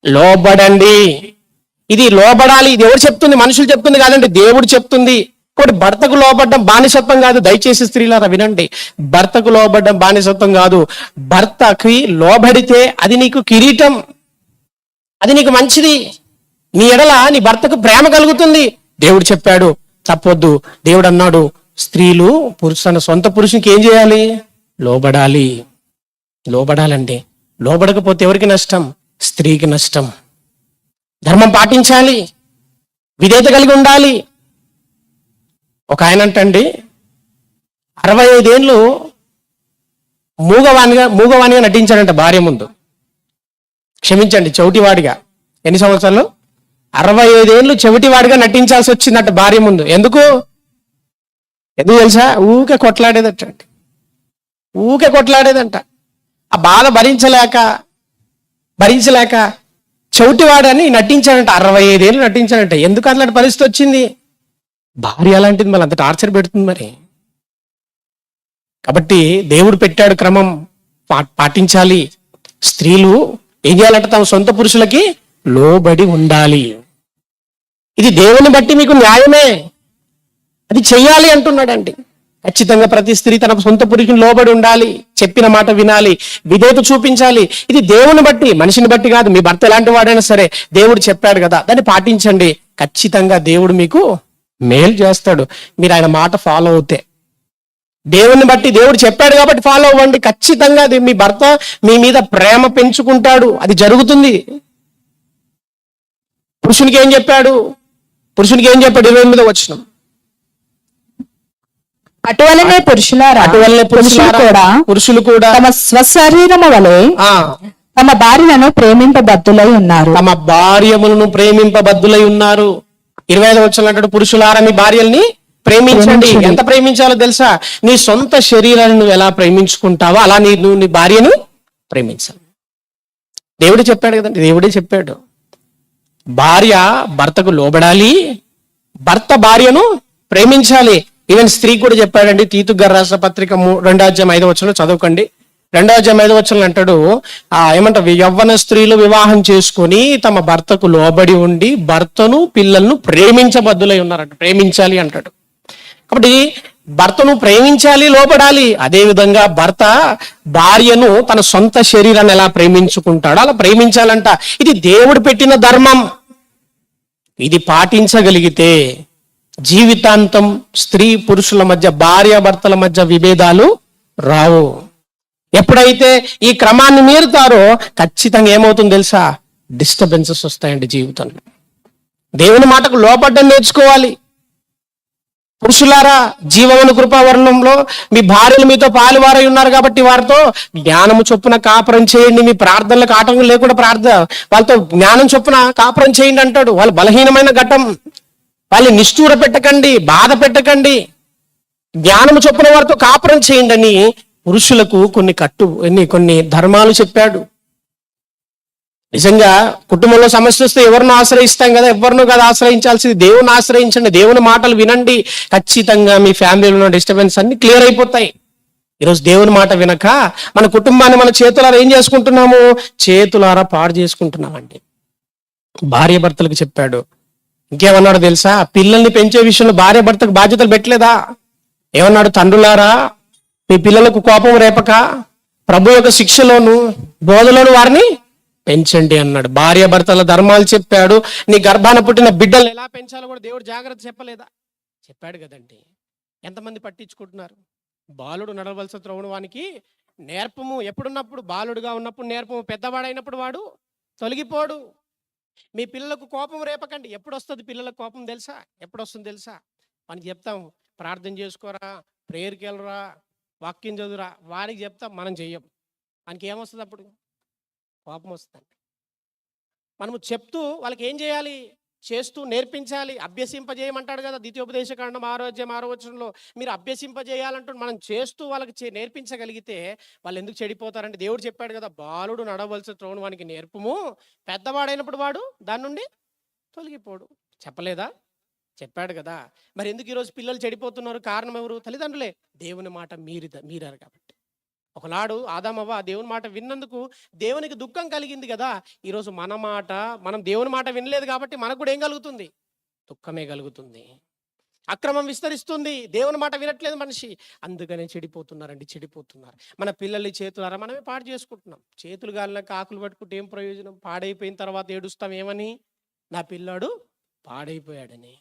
లోబడండి. ఇది లోబడాలి. ఇది ఎవరు చెప్తుంది? మనుషులు చెప్తుంది కాదండి, దేవుడు చెప్తుంది. కాబట్టి భర్తకు లోబడ్డం బానిసత్వం కాదు. దయచేసి స్త్రీలారా వినండి, భర్తకు లోబడ్డం బానిసత్వం కాదు. భర్తకి లోబడితే అది నీకు కిరీటం, అది నీకు మంచిది. నీ ఎడల నీ భర్తకు ప్రేమ కలుగుతుంది. దేవుడు చెప్పాడు, తప్పొద్దు. దేవుడు అన్నాడు, స్త్రీలు తన సొంత పురుషునికి ఏం చేయాలి? లోబడాలి. లోబడాలండి. లోబడకపోతే ఎవరికి నష్టం? స్త్రీకి నష్టం. ధర్మం పాటించాలి, విధేయత కలిగి ఉండాలి. ఒక ఆయన అంటండి 65 ఏళ్ళు మూగవాణిగా నటించాడంట భార్య ముందు. క్షమించండి, చెవిటివాడిగా. ఎన్ని సంవత్సరాలు? 65 ఏళ్ళు చెవిటివాడిగా నటించాల్సి వచ్చిందట భార్య ముందు. ఎందుకు తెలుసా? ఊకే కొట్లాడేదంట. ఆ బాధ భరించలేక చెవిటివాడని నటించాడంట. 65 ఏళ్ళు నటించాడంట. ఎందుకు అట్లాంటి పరిస్థితి వచ్చింది? భార్య అలాంటిది మళ్ళీ అంత టార్చర్ పెడుతుంది మరి. కాబట్టి దేవుడు పెట్టాడు క్రమం, పాటించాలి. స్త్రీలు ఏం చేయాలంటే తమ సొంత పురుషులకి లోబడి ఉండాలి. ఇది దేవుని బట్టి మీకు న్యాయమే, అది చెయ్యాలి అంటున్నాడండి. ఖచ్చితంగా ప్రతి స్త్రీ తన సొంత పురుషుని లోబడి ఉండాలి, చెప్పిన మాట వినాలి, విధేయత చూపించాలి. ఇది దేవుని బట్టి, మనిషిని బట్టి కాదు. మీ భర్త ఎలాంటి వాడైనా సరే దేవుడు చెప్పాడు కదా, దాన్ని పాటించండి. ఖచ్చితంగా దేవుడు మీకు మేలు చేస్తాడు, మీరు ఆయన మాట ఫాలో అవుతే. దేవుని బట్టి, దేవుడు చెప్పాడు కాబట్టి ఫాలో అవ్వండి. ఖచ్చితంగా అది మీ భర్త మీ మీద ప్రేమ పెంచుకుంటాడు, అది జరుగుతుంది. పురుషునికి ఏం చెప్పాడు 28వ వచనం, అటువలనే పురుషులారా, పురుషులు కూడా తమ స్వశరీరము వలె తమ భార్యలను ప్రేమింపబద్దులై ఉన్నారు. తమ భార్యములను ప్రేమింపబద్దులై ఉన్నారు. 25వ వచనం అంటాడు, పురుషులారా మీ భార్యల్ని ప్రేమించండి. ఎంత ప్రేమించాలో తెలుసా? నీ సొంత శరీరాన్ని నువ్వు ఎలా ప్రేమించుకుంటావో అలా నువ్వు నీ భార్యను ప్రేమించాలి. దేవుడే చెప్పాడు కదండి, దేవుడే చెప్పాడు. భార్య భర్తకు లోబడాలి, భర్త భార్యను ప్రేమించాలి. ఈవెన్ స్త్రీ కూడా చెప్పాడండి. తీతు గారు రాసిన పత్రిక 2:5 చదవకండి. 2:5 అంటాడు, ఏమంటారు, యవ్వన స్త్రీలు వివాహం చేసుకొని తమ భర్తకు లోబడి ఉండి భర్తను పిల్లలను ప్రేమించబద్దులై ఉన్నారంట. ప్రేమించాలి అంటాడు. కాబట్టి భర్తను ప్రేమించాలి, లోబడాలి. అదే విధంగా భర్త భార్యను తన సొంత శరీరాన్ని ఎలా ప్రేమించుకుంటాడో అలా ప్రేమించాలంట. ఇది దేవుడు పెట్టిన ధర్మం. ఇది పాటించగలిగితే జీవితాంతం స్త్రీ పురుషుల మధ్య, భార్యాభర్తల మధ్య విభేదాలు రావు. ఎప్పుడైతే ఈ క్రమాన్ని మీరుతారో ఖచ్చితంగా ఏమవుతుందో తెలుసా? డిస్టర్బెన్సెస్ వస్తాయండి జీవితంలో. దేవుని మాటకు లోపడ్డం నేర్చుకోవాలి. పురుషులారా, జీవమును కృపావర్ణంలో మీ భార్యలు మీతో పాలువారై ఉన్నారు కాబట్టి వారితో జ్ఞానము చొప్పున కాపురం చేయండి. మీ ప్రార్థనలకు ఆటంకం లేకుండా వాళ్ళతో జ్ఞానం చొప్పున కాపురం చేయండి అంటాడు. వాళ్ళు బలహీనమైన ఘట్టం, వాళ్ళని నిష్ఠూర పెట్టకండి, బాధ పెట్టకండి. జ్ఞానము చొప్పున వారితో కాపురం చేయండి అని పురుషులకు కొన్ని ధర్మాలు చెప్పాడు. నిజంగా కుటుంబంలో సమస్య వస్తే ఎవరినో ఆశ్రయిస్తాం కదా, ఎవరినో కదా ఆశ్రయించాల్సింది, దేవుని ఆశ్రయించండి, దేవుని మాటలు వినండి. ఖచ్చితంగా మీ ఫ్యామిలీలో డిస్టర్బెన్స్ అన్ని క్లియర్ అయిపోతాయి. ఈరోజు దేవుని మాట వినక మన కుటుంబాన్ని మన చేతులారా ఏం చేసుకుంటున్నాము? చేతులారా పాడు చేసుకుంటున్నామండి. భార్య భర్తలకు చెప్పాడు. ఇంకేమన్నాడు తెలుసా? పిల్లల్ని పెంచే విషయంలో భార్య భర్తకు బాధ్యతలు పెట్టలేదా? ఏమన్నాడు? తండ్రులారా మీ పిల్లలకు కోపం రేపక ప్రభు యొక్క శిక్షలోను బోధలోను వారిని పెంచండి అన్నాడు. భార్య భర్తల ధర్మాలు చెప్పాడు. నీ గర్భాన పుట్టిన బిడ్డలను ఎలా పెంచాలో కూడా దేవుడు జాగ్రత్త చెప్పలేదా? చెప్పాడు కదండి. ఎంతమంది పట్టించుకుంటున్నారు? బాలుడు నడవలసిన త్రోవను వానికి నేర్పము. ఎప్పుడున్నప్పుడు బాలుడుగా ఉన్నప్పుడు నేర్పము, పెద్దవాడైనప్పుడు వాడు తొలగిపోడు. మీ పిల్లలకు కోపం రేపకండి. ఎప్పుడు వస్తుంది పిల్లలకు కోపం తెలుసా? ఎప్పుడు వస్తుంది తెలుసా? మనకి చెప్తాం, ప్రార్థన చేసుకోరా, ప్రేయర్కి వెళ్ళరా, వాక్యం చదువురా, వారికి చెప్తాం, మనం చెయ్యం. మనకి ఏమొస్తుంది? అప్పుడు కోపం వస్తుంది. మనము చెప్తూ వాళ్ళకి ఏం చేయాలి? చేస్తూ నేర్పించాలి, అభ్యసింపజేయమంటాడు కదా ద్వితీయోపదేశకాండం 6:6 మీరు అభ్యసింపజేయాలంటూ మనం చేస్తూ వాళ్ళకి నేర్పించగలిగితే వాళ్ళు ఎందుకు చెడిపోతారంటే దేవుడు చెప్పాడు కదా, బాలుడు నడవలసిన త్రోవను వానికి నేర్పుము, పెద్దవాడైనప్పుడు వాడు దాని నుండి తొలగిపోడు. చెప్పలేదా? చెప్పాడు కదా. మరి ఎందుకు ఈరోజు పిల్లలు చెడిపోతున్నారు? కారణం ఎవరు? తల్లిదండ్రులే. దేవుని మాట మీరారు కాబట్టి. ఒకనాడు ఆదామవ్వ దేవుని మాట విన్నందుకు దేవునికి దుఃఖం కలిగింది కదా. ఈరోజు మనం దేవుని మాట వినలేదు కాబట్టి మనకు కూడా ఏం కలుగుతుంది? దుఃఖమే కలుగుతుంది. అక్రమం విస్తరిస్తుంది, దేవుని మాట వినట్లేదు మనిషి, అందుకనే చెడిపోతున్నారు. మన పిల్లల్ని చేతులారా మనమే పాడు చేసుకుంటున్నాం. చేతులు గాలినాక ఆకులు పట్టుకుంటే ఏం ప్రయోజనం? పాడైపోయిన తర్వాత ఏడుస్తాం, ఏమని? నా పిల్లాడు పాడైపోయాడని.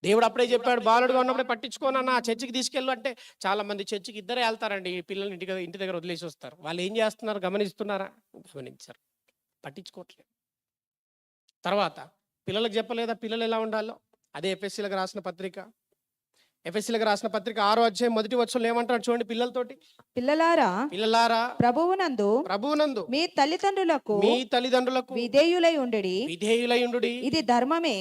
దేవుడు అప్పుడే చెప్పాడు, బాలుడుగా ఉన్నప్పుడే పట్టించుకోనన్నా చర్చికి తీసుకెళ్ళు అంటే. చాలా మంది చర్చికి ఇద్దరే వెళ్తారండి, పిల్లల్ని ఇంటి దగ్గర వదిలేసి వస్తారు. వాళ్ళు ఏం చేస్తున్నారు గమనిస్తున్నారా? గమనించారు, పట్టించుకోవట్లేదు. తర్వాత పిల్లలకు చెప్పలేదా పిల్లలు ఎలా ఉండాలో? అదే ఎఫ్ఎస్సీలకు రాసిన పత్రిక 6వ అధ్యాయం 1వ వచనంలో ఏమంటాడు చూడండి, పిల్లలతోటి. పిల్లలారా ప్రభువునందు మీ తల్లిదండ్రులకు విధేయులై ఉండుడి. ఇది ధర్మమే.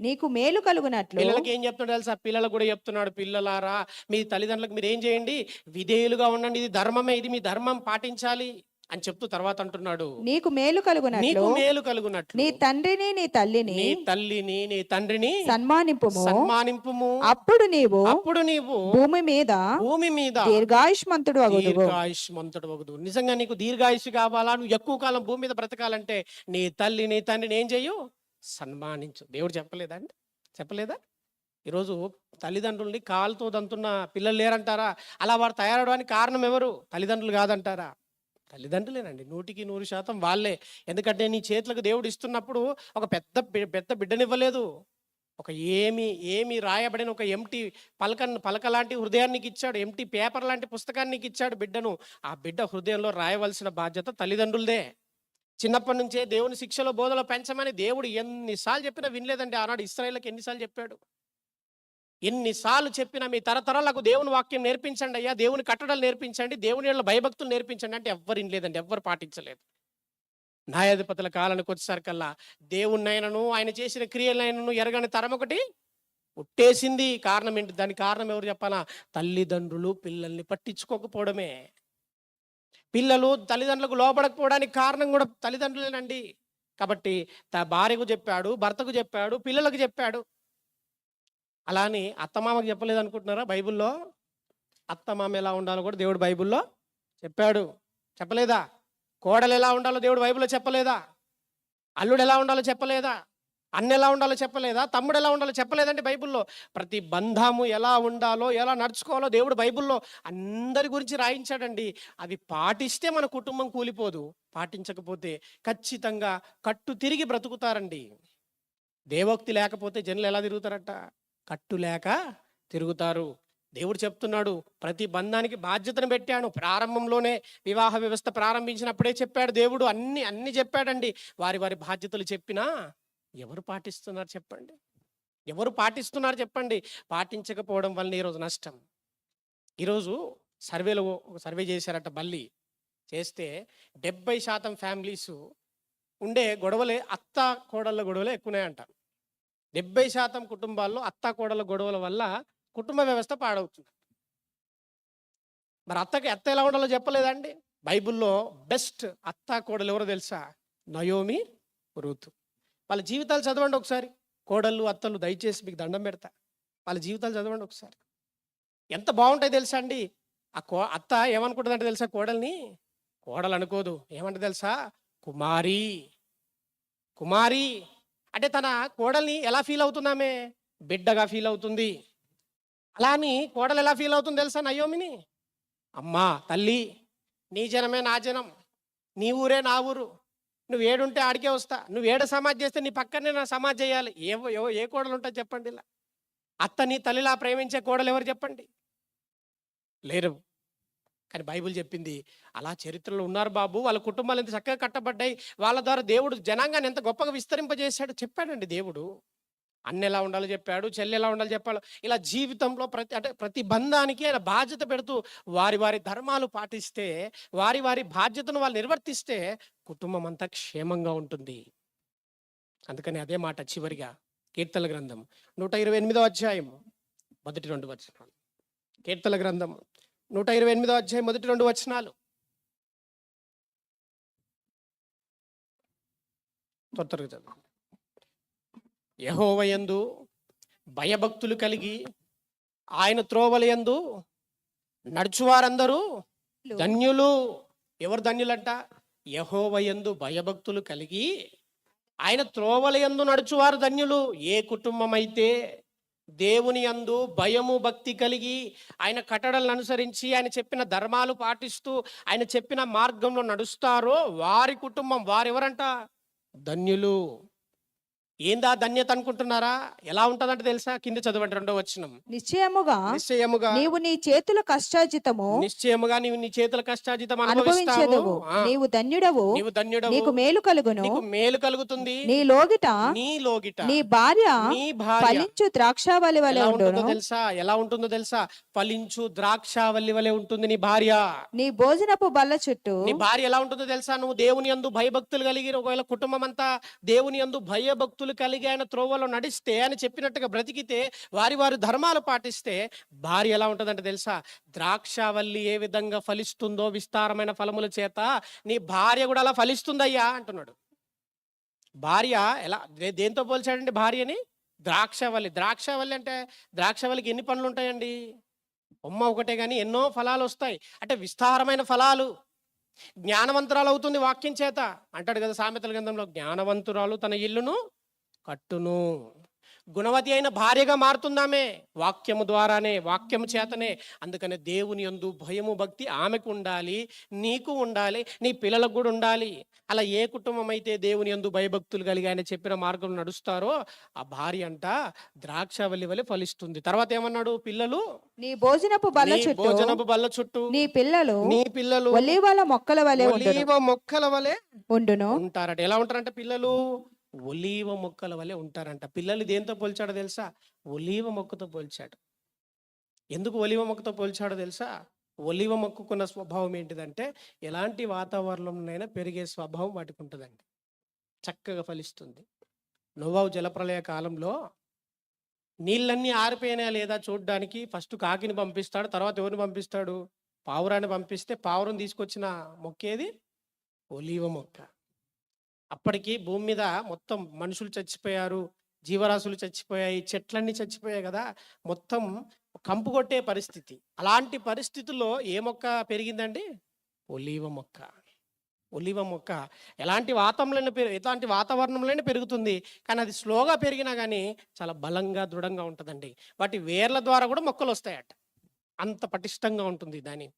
నీకు మేలు కలుగునట్లు. పిల్లలకి ఏం చెప్తున్నాడు తెలుసా? పిల్లలకు కూడా చెప్తున్నాడు, పిల్లలారా మీ తల్లిదండ్రులకు మీరు ఏం చేయండి? విధేయులుగా ఉండండి. ఇది ధర్మమే, ఇది మీ ధర్మం, పాటించాలి అని చెప్తూ తర్వాత అంటున్నాడు, నీకు మేలు కలుగునట్లు నీకు మేలు కలుగునట్లు నీ తండ్రిని నీ తల్లిని నీ తల్లిని నీ తండ్రిని సన్మానింపుము. సన్మానింపుము. అప్పుడు నీవు అప్పుడు నీవు భూమి మీద భూమి మీద దీర్ఘాయుష్మంతుడు అగుదువు. దీర్ఘాయుష్మంతుడు వగుదు. నిజంగా నీకు దీర్ఘాయుష్ కావాలా, నువ్వు ఎక్కువ కాలం భూమి మీద బ్రతకాలంటే నీ తల్లి నీ తండ్రిని ఏం చెయ్యు? సన్మానించు. దేవుడు చెప్పలేదా అండి? చెప్పలేదా? ఈరోజు తల్లిదండ్రుల్ని కాలుతో దంతున్న పిల్లలు లేరంటారా? అలా వారు తయారవడానికి కారణం ఎవరు? తల్లిదండ్రులు కాదంటారా? తల్లిదండ్రులేనండి. 100% వాళ్ళే. ఎందుకంటే నీ చేతులకు దేవుడు ఇస్తున్నప్పుడు ఒక పెద్ద బిడ్డనివ్వలేదు. ఒక ఏమి రాయబడిన ఒక ఎంటీ పలక లాంటి హృదయాన్ని నీకు ఇచ్చాడు. ఎంటీ పేపర్ లాంటి పుస్తకాన్ని నీకు ఇచ్చాడు బిడ్డను. ఆ బిడ్డ హృదయంలో రాయవలసిన బాధ్యత తల్లిదండ్రులదే. చిన్నప్పటి నుంచే దేవుని శిక్షలో బోధలో పెంచమని దేవుడు ఎన్నిసార్లు చెప్పినా వినలేదండి. ఆనాడు ఇశ్రాయేలుకి ఎన్నిసార్లు చెప్పాడు? ఎన్నిసార్లు చెప్పినా మీ తరతరాలకు దేవుని వాక్యం నేర్పించండి అయ్యా, దేవుని కట్టడలు నేర్పించండి, దేవుని యొక్క భయభక్తులు నేర్పించండి అంటే ఎవ్వరు వినలేదండి, ఎవ్వరు పాటించలేదు. న్యాయాధిపతుల కాలానికి వచ్చేసరికల్లా దేవుణ్ణైనను ఆయన చేసిన క్రియలైనను ఎరగని తరం ఒకటి పుట్టేసింది. కారణం ఏంటి? దానికి కారణం ఎవరు చెప్పాలా? తల్లిదండ్రులు పిల్లల్ని పట్టించుకోకపోవడమే. పిల్లలు తల్లిదండ్రులకు లోపడకపోవడానికి కారణం కూడా తల్లిదండ్రులేనండి. కాబట్టి భార్యకు చెప్పాడు, భర్తకు చెప్పాడు, పిల్లలకు చెప్పాడు. అలా అని అత్తమామకు చెప్పలేదు అనుకుంటున్నారా? బైబిల్లో అత్తమామ ఎలా ఉండాలో కూడా దేవుడు బైబిల్లో చెప్పాడు. చెప్పలేదా? కోడలు ఎలా ఉండాలో దేవుడు బైబిల్లో చెప్పలేదా? అల్లుడు ఎలా ఉండాలో చెప్పలేదా? అన్న ఎలా ఉండాలో చెప్పలేదా? తమ్ముడు ఎలా ఉండాలో చెప్పలేదండి బైబిల్లో. ప్రతి బంధము ఎలా ఉండాలో, ఎలా నడుచుకోవాలో దేవుడు బైబిల్లో అందరి గురించి రాయించాడండి. అవి పాటిస్తే మన కుటుంబం కూలిపోదు. పాటించకపోతే ఖచ్చితంగా కట్టు తిరిగి బ్రతుకుతారండి. దేవోక్తి లేకపోతే జనులు ఎలా తిరుగుతారట? కట్టు లేక తిరుగుతారు. దేవుడు చెప్తున్నాడు, ప్రతి బంధానికి బాధ్యతను పెట్టాను. ప్రారంభంలోనే వివాహ వ్యవస్థ ప్రారంభించినప్పుడే చెప్పాడు దేవుడు. అన్ని చెప్పాడండి. వారి బాధ్యతలు చెప్పినా ఎవరు పాటిస్తున్నారు చెప్పండి? ఎవరు పాటిస్తున్నారు చెప్పండి? పాటించకపోవడం వల్ల ఈరోజు నష్టం. ఈరోజు ఒక సర్వే చేశారట బల్లి. చేస్తే 70% ఫ్యామిలీస్ ఉండే గొడవలే అత్త కోడళ్ళ గొడవలే ఎక్కువనాయంట. 70% కుటుంబాల్లో అత్త కోడళ్ళ గొడవల వల్ల కుటుంబ వ్యవస్థ పాడవుతుంది. మరి అత్త ఎలా ఉండాలో చెప్పలేదండి బైబిల్లో. బెస్ట్ అత్త కోడలు ఎవరో తెలుసా? Naomi, Ruth. వాళ్ళ జీవితాలు చదవండి ఒకసారి. కోడళ్ళు అత్తలు దయచేసి మీకు దండం పెడతా, వాళ్ళ జీవితాలు చదవండి ఒకసారి. ఎంత బాగుంటాయి తెలుసా అండి? అత్త ఏమనుకుంటుందంటే తెలుసా? కోడలు అనుకోదు. ఏమంటే తెలుసా? కుమారి. అంటే తన కోడల్ని ఎలా ఫీల్ అవుతుందామే? బిడ్డగా ఫీల్ అవుతుంది. అలా అని కోడలు ఎలా ఫీల్ అవుతుంది తెలుసా నయోమిని? అమ్మా తల్లి, నీ జనమే నా జనం, నీ ఊరే నా ఊరు, నువ్వు ఏడుంటే ఆడికే వస్తా, నువ్వు ఏడ సమాజ్ చేస్తే నీ పక్కనే నా సమాజ్ చేయాలి. ఏ కోడలు ఉంటుంది చెప్పండి? ఇలా అత్తని తల్లిలా ప్రేమించే కోడలు ఎవరు చెప్పండి? లేరు. కానీ బైబిల్ చెప్పింది అలా చరిత్రలో ఉన్నారు బాబు. వాళ్ళ కుటుంబాలు ఎంత చక్కగా కట్టబడ్డాయి, వాళ్ళ ద్వారా దేవుడు జనాంగాన్ని ఎంత గొప్పగా విస్తరింపజేశాడు చెప్పాడండి దేవుడు. అన్న ఎలా ఉండాలో చెప్పాడు, చెల్లి ఎలా ఉండాలో చెప్పాడు. ఇలా జీవితంలో ప్రతి బంధానికి ఆయన బాధ్యత పెడుతూ వారి ధర్మాలు పాటిస్తే, వారి బాధ్యతను వాళ్ళు నిర్వర్తిస్తే కుటుంబం అంతా క్షేమంగా ఉంటుంది. అందుకని అదే మాట చివరిగా కీర్తనల గ్రంథం 128వ అధ్యాయం మొదటి 2 వచనాలు. కీర్తనల గ్రంథం 128వ అధ్యాయం మొదటి 2 వచనాలు. త్వరగా చదువు. యెహోవాయందు భయభక్తులు కలిగి ఆయన త్రోవలయందు నడుచువారందరూ ధన్యులు. ఎవరు ధన్యులంట? యెహోవాయందు భయభక్తులు కలిగి ఆయన త్రోవలయందు నడుచువారు ధన్యులు. ఏ కుటుంబం అయితే దేవుని యందు భయము భక్తి కలిగి ఆయన కట్టడలను అనుసరించి ఆయన చెప్పిన ధర్మాలు పాటిస్తూ ఆయన చెప్పిన మార్గంలో నడుస్తారో వారి కుటుంబం, వారెవరంట? ధన్యులు. ఏందా ధన్యత అనుకుంటున్నారా? ఎలా ఉంటదంటే తెలుసా? కింద చదవండి 2వ వచనం. నిశ్చయముగా నీవు నీ చేతుల కష్టార్జితము నిశ్చయముగా నీవు నీ చేతుల కష్టార్జితం అనుభవిస్తావు. నీవు ధన్యుడవు. నీకు మేలు కలుగుతుంది. నీ లోగిట నీ భార్య ఫలించు ద్రాక్షావల్లి వలె ఉంటుందో తెలుసా? ఎలా ఉంటుందో తెలుసా? ఫలించు ద్రాక్షావల్లి వలె ఉంటుంది నీ భార్య. నీ భోజనపు బల్ల చుట్టూ నీ భార్య ఎలా ఉంటుందో తెలుసా? నువ్వు దేవుని యందు భయభక్తులు కలిగి, ఒకవేళ కుటుంబం అంతా దేవుని యందు భయభక్తులు భయభక్తులు కలిగి ఆయన త్రోవలో నడిస్తే, ఆయన చెప్పినట్టుగా బ్రతికితే, వారి వారి ధర్మాలు పాటిస్తే భార్య ఎలా ఉంటుందంటే తెలుసా? ద్రాక్షావల్లి ఏ విధంగా ఫలిస్తుందో విస్తారమైన ఫలముల చేత నీ భార్య కూడా అలా ఫలిస్తుందయ్యా అంటున్నాడు. భార్య ఎలా దేంతో పోల్చాడండి భార్యని? ద్రాక్షవల్లి. ద్రాక్షవల్లి అంటే ద్రాక్షవల్లికి ఎన్ని పనులు ఉంటాయండి? కొమ్మ ఒకటే కానీ ఎన్నో ఫలాలు వస్తాయి. అంటే విస్తారమైన ఫలాలు. జ్ఞానవంతురాలు అవుతుంది వాక్యం చేత. అంటాడు కదా సామెతల గ్రంథంలో, జ్ఞానవంతురాలు తన ఇల్లును కట్టును. గుణవతి అయిన భార్యగా మారుతుందామే వాక్యము ద్వారానే, వాక్యము చేతనే. అందుకనే దేవుని యందు భయము భక్తి ఆమెకు ఉండాలి, నీకు ఉండాలి, నీ పిల్లలకు కూడా ఉండాలి. అలా ఏ కుటుంబం అయితే దేవుని యందు భయభక్తులు కలిగి ఆయన చెప్పిన మార్గంలో నడుస్తారో ఆ భార్య అంట ద్రాక్షవల్లి వలె ఫలిస్తుంది. తర్వాత ఏమన్నాడు? పిల్లలు నీ భోజనపు బల్ల చుట్టూ నీ పిల్లలు ఒలీవ మొక్కల మొక్కల వలె ఉండును ఉంటారట. ఎలా ఉంటారంట పిల్లలు? ఒలీవ మొక్కల వలె ఉంటారంట. పిల్లలు దేంతో పోల్చాడో తెలుసా? ఒలీవ మొక్కతో పోల్చాడు. ఎందుకు ఒలీవ మొక్కతో పోల్చాడో తెలుసా? ఒలీవ మొక్కకున్న స్వభావం ఏంటిదంటే, ఎలాంటి వాతావరణంలోనైనా పెరిగే స్వభావం వాటికి ఉంటుందండి. చక్కగా ఫలిస్తుంది. నోవాహు జలప్రళయ కాలంలో నీళ్ళన్నీ ఆరిపోయినాయా లేదా చూడడానికి ఫస్ట్ కాకిని పంపిస్తాడు. తర్వాత ఎవరిని పంపిస్తాడు? పావురాన్ని పంపిస్తే పావురం తీసుకొచ్చిన మొక్క ఏది? ఒలీవ మొక్క. అప్పటికి భూమి మీద మొత్తం మనుషులు చచ్చిపోయారు, జీవరాశులు చచ్చిపోయాయి, చెట్లన్నీ చచ్చిపోయాయి కదా, మొత్తం కంపు కొట్టే పరిస్థితి. అలాంటి పరిస్థితుల్లో ఏ మొక్క పెరిగిందండి? ఒలీవ మొక్క. ఒలీవ మొక్క ఎలాంటి వాతావరణంలోనే పెరుగుతుంది, కానీ అది స్లోగా పెరిగినా కానీ చాలా బలంగా దృఢంగా ఉంటుందండి. వాటి వేర్ల ద్వారా కూడా మొక్కలు వస్తాయట. అంత పటిష్టంగా ఉంటుంది దాని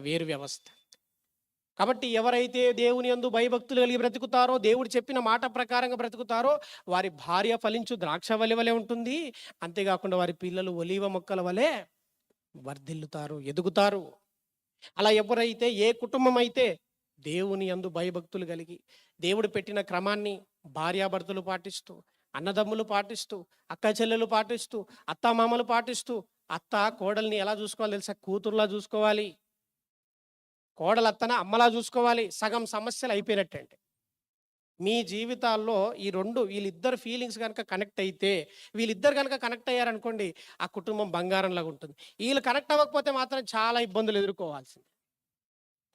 వేరు వ్యవస్థ. కాబట్టి ఎవరైతే దేవుని యందు భయభక్తులు కలిగి బ్రతుకుతారో, దేవుడు చెప్పిన మాట ప్రకారంగా బ్రతుకుతారో, వారి భార్య ఫలించు ద్రాక్షవల్లి వలె ఉంటుంది. అంతేకాకుండా వారి పిల్లలు ఒలీవ మొక్కల వలె వర్ధిల్లుతారు, ఎదుగుతారు. అలా ఎవరైతే, ఏ కుటుంబం అయితే దేవుని యందు భయభక్తులు కలిగి దేవుడు పెట్టిన క్రమాన్ని భార్యాభర్తలు పాటిస్తూ, అన్నదమ్ములు పాటిస్తూ, అక్క చెల్లెలు పాటిస్తూ, అత్తామామలు పాటిస్తూ, అత్త కోడల్ని ఎలా చూసుకోవాలి తెలుసా? కూతురులా చూసుకోవాలి. కోడలు అత్తన అమ్మలా చూసుకోవాలి. సగం సమస్యలు అయిపోయినట్టండి. మీ జీవితాల్లో వీళ్ళిద్దరు ఫీలింగ్స్ కనుక కనెక్ట్ అయితే, వీళ్ళిద్దరు కనుక కనెక్ట్ అయ్యారనుకోండి, ఆ కుటుంబం బంగారంలాగా ఉంటుంది. వీళ్ళు కనెక్ట్ అవ్వకపోతే మాత్రం చాలా ఇబ్బందులు ఎదుర్కోవాల్సింది.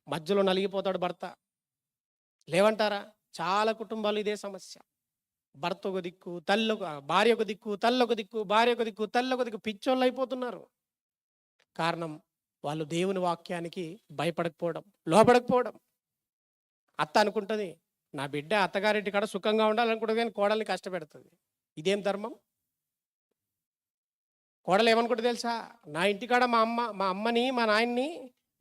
మధ్యలో నలిగిపోతాడు భర్త. లేవంటారా? చాలా కుటుంబాలు ఇదే సమస్య. భర్త ఒక దిక్కు, భార్య ఒక దిక్కు, తల్లి ఒక దిక్కు, భార్య ఒక దిక్కు, తల్లి ఒక దిక్కు, పిచ్చోళ్ళు అయిపోతున్నారు. కారణం వాళ్ళు దేవుని వాక్యానికి భయపడకపోవడం, లోపడకపోవడం. అత్త అనుకుంటుంది నా బిడ్డ అత్తగారింటి కాడ సుఖంగా ఉండాలనుకుంటుంది, కానీ కోడల్ని కష్టపెడుతుంది. ఇదేం ధర్మం? కోడలు ఏమనుకుంటుంది తెలుసా? నా ఇంటికాడ మా అమ్మని, మా నాయన్ని,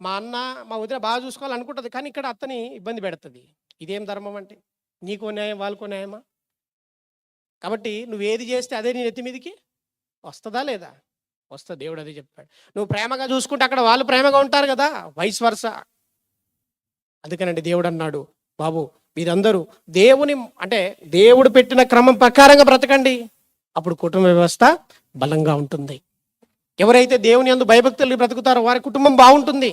మా అన్న, మా వదిన బాగా చూసుకోవాలనుకుంటుంది, కానీ ఇక్కడ అత్తని ఇబ్బంది పెడుతుంది. ఇదేం ధర్మం అంటే? నీకో న్యాయం, వాళ్ళకో న్యాయమా? కాబట్టి నువ్వేది చేస్తే అదే నీ నెత్తి మీదికి వస్తుందా లేదా? వస్తా. దేవుడు అదే చెప్పాడు. నువ్వు ప్రేమగా చూసుకుంటే అక్కడ వాళ్ళు ప్రేమగా ఉంటారు కదా, వైస్ వర్స. అందుకనండి దేవుడు అన్నాడు, బాబు మీరందరూ దేవుడు పెట్టిన క్రమం ప్రకారంగా బ్రతకండి, అప్పుడు కుటుంబ వ్యవస్థ బలంగా ఉంటుంది. ఎవరైతే దేవుని యందు భయభక్తులు బ్రతుకుతారో వారి కుటుంబం బాగుంటుంది.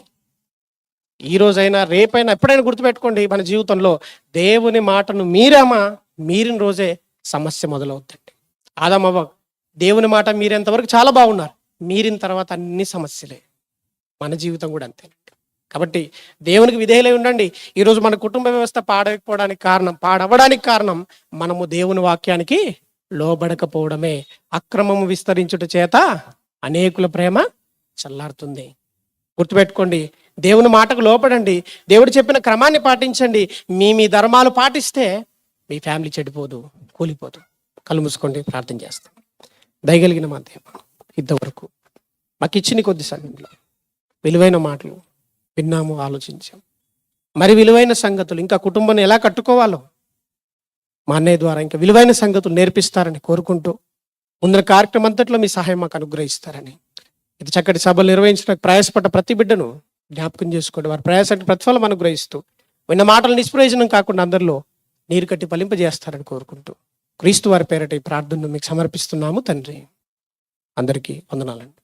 ఈ రోజైనా రేపైనా ఎప్పుడైనా గుర్తుపెట్టుకోండి, మన జీవితంలో దేవుని మాటను మీరిన రోజే సమస్య మొదలవుతుంది. ఆదామవ్వ దేవుని మాట మీరేంతవరకు చాలా బాగున్నారు, మీరిన తర్వాత అన్ని సమస్యలే. మన జీవితం కూడా అంతేనండి. కాబట్టి దేవునికి విధేయులై ఉండండి. ఈరోజు మన కుటుంబ వ్యవస్థ పాడవడానికి కారణం మనము దేవుని వాక్యానికి లోబడకపోవడమే. అక్రమము విస్తరించుట చేత అనేకుల ప్రేమ చల్లారుతుంది. గుర్తుపెట్టుకోండి, దేవుని మాటకు లోపడండి, దేవుడు చెప్పిన క్రమాన్ని పాటించండి. మీ ధర్మాలు పాటిస్తే మీ ఫ్యామిలీ చెడిపోదు, కూలిపోదు. కళ్ళు మూసుకోండి, ప్రార్థన చేస్తాం. దయగలిగిన మా దేవ, ఇంతవరకు మాకు ఇచ్చిన కొద్ది సమయంలో విలువైన మాటలు విన్నాము, ఆలోచించాం. మరి విలువైన సంగతులు, ఇంకా కుటుంబాన్ని ఎలా కట్టుకోవాలో మా అన్నయ్య ద్వారా ఇంకా విలువైన సంగతులు నేర్పిస్తారని కోరుకుంటూ, ముందున కార్యక్రమం అంతట్లో మీ సహాయం మాకు అనుగ్రహిస్తారని, ఇది చక్కటి సభలు నిర్వహించడానికి ప్రయాసపడ్డ ప్రతి బిడ్డను జ్ఞాపకం చేసుకోండి. వారి ప్రయాసానికి ప్రతిఫలం అనుగ్రహిస్తూ, విన్న మాటలు నిష్ప్రయోజనం కాకుండా అందరిలో నీరు కట్టి ఫలింపజేస్తారని కోరుకుంటూ, క్రీస్తు వారి పేరట ఈ ప్రార్థనను మీకు సమర్పిస్తున్నాము తండ్రి. అందరికీ వందనాలండి.